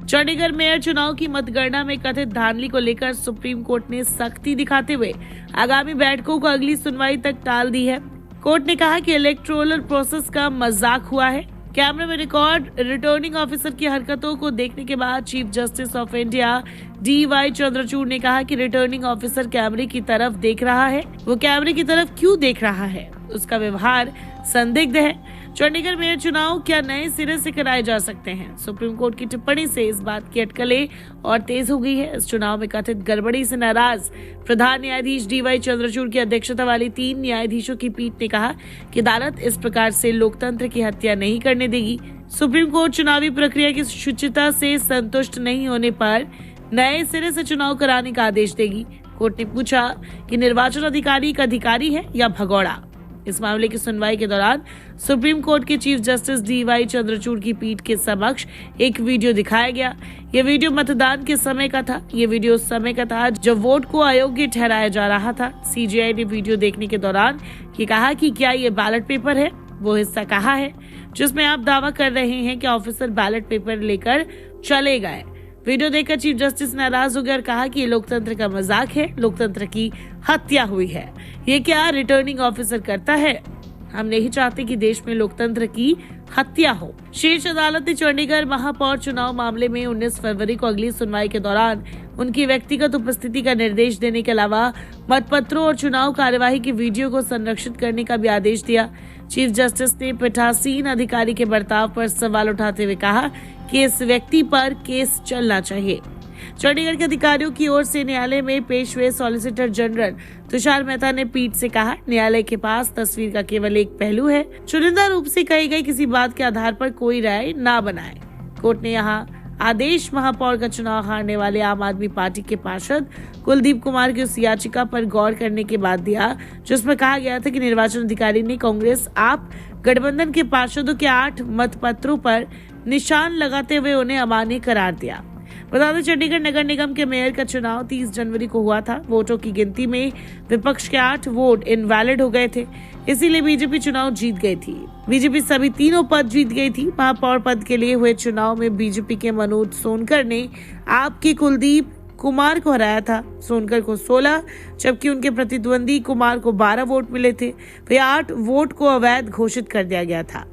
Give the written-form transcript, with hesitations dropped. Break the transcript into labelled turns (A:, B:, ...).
A: Chandigarh mayor चुनाव की मतगणना में कथित धांधली को लेकर सुप्रीम कोर्ट ने सख्ती दिखाते हुए आगामी बैठकों को अगली सुनवाई तक टाल दी है। कोर्ट ने कहा कि इलेक्टोरल प्रोसेस का मजाक हुआ है। कैमरे में रिकॉर्ड रिटर्निंग ऑफिसर की हरकतों को देखने के बाद chief justice of India DY Chandrachud ने कहा कि रिटर्निंग ऑफिसर कैमरे की तरफ देख रहा है। वो कैमरे की तरफ क्यों देख रहा है? उसका व्यवहार संदिग्ध है। चंडीगढ़ मेयर चुनाव क्या नए सिरे से कराए जा सकते हैं? सुप्रीम कोर्ट की टिप्पणी से इस बात की अटकलें और तेज हो गई है। इस चुनाव में कथित गड़बड़ी से नाराज प्रधान न्यायाधीश DY चंद्रचूड़ की अध्यक्षता वाली 3 न्यायाधीशों की पीठ ने कहा कि अदालत इस प्रकार से लोकतंत्र की हत्या नहीं करने देगी। सुप्रीम कोर्ट चुनावी प्रक्रिया की शुचिता से संतुष्ट नहीं होने पर नए सिरे से चुनाव कराने का आदेश देगी। कोर्ट ने पूछा कि निर्वाचन अधिकारी एक अधिकारी है या भगौड़ा। इस मामले की सुनवाई के दौरान सुप्रीम कोर्ट के चीफ जस्टिस DY चंद्रचूड़ की पीठ के समक्ष एक वीडियो दिखाया गया। ये वीडियो मतदान के समय का था। ये वीडियो उस समय का था जब वोट को अयोग्य ठहराया जा रहा था। CJI ने वीडियो देखने के दौरान ये कहा कि क्या ये बैलेट पेपर है? वो हिस्सा कहा है जिसमें आप दावा कर रहे हैं कि ऑफिसर बैलेट पेपर लेकर चले गए। वीडियो देखकर चीफ जस्टिस नाराज हो गए और कहा कि ये लोकतंत्र का मजाक है, लोकतंत्र की हत्या हुई है। ये क्या रिटर्निंग ऑफिसर करता है? हम नहीं चाहते कि देश में लोकतंत्र की हत्या हो। शीर्ष अदालत ने चंडीगढ़ महापौर चुनाव मामले में 19 फरवरी को अगली सुनवाई के दौरान उनकी व्यक्तिगत उपस्थिति का निर्देश देने के अलावा मतपत्रों और चुनाव कार्यवाही की वीडियो को संरक्षित करने का भी आदेश दिया। चीफ जस्टिस ने पीठासीन अधिकारी के बर्ताव पर सवाल उठाते हुए कहा कि इस व्यक्ति पर केस चलना चाहिए। चंडीगढ़ के अधिकारियों की ओर से न्यायालय में पेश हुए सॉलिसिटर जनरल तुषार मेहता ने पीठ से कहा, न्यायालय के पास तस्वीर का केवल एक पहलू है। चुनिंदा रूप से कही गई किसी बात के आधार पर कोई राय ना बनाए। कोर्ट ने यहाँ आदेश महापौर का चुनाव हारने वाले आम आदमी पार्टी के पार्षद कुलदीप कुमार की उस याचिका पर गौर करने के बाद दिया जिसमें कहा गया था कि निर्वाचन अधिकारी ने कांग्रेस आप गठबंधन के पार्षदों के 8 मतपत्रों पर निशान लगाते हुए उन्हें अमान्य करार दिया। बता दें, चंडीगढ़ नगर निगम के मेयर का चुनाव 30 जनवरी को हुआ था। वोटों की गिनती में विपक्ष के 8 वोट इनवैलिड हो गए थे, इसीलिए बीजेपी चुनाव जीत गई थी। बीजेपी सभी 3 पद जीत गई थी। महापौर पद के लिए हुए चुनाव में बीजेपी के मनोज सोनकर ने आपके कुलदीप कुमार को हराया था। सोनकर को 16 जबकि उनके प्रतिद्वंदी कुमार को 12 वोट मिले थे। वह 8 वोट को अवैध घोषित कर दिया गया था।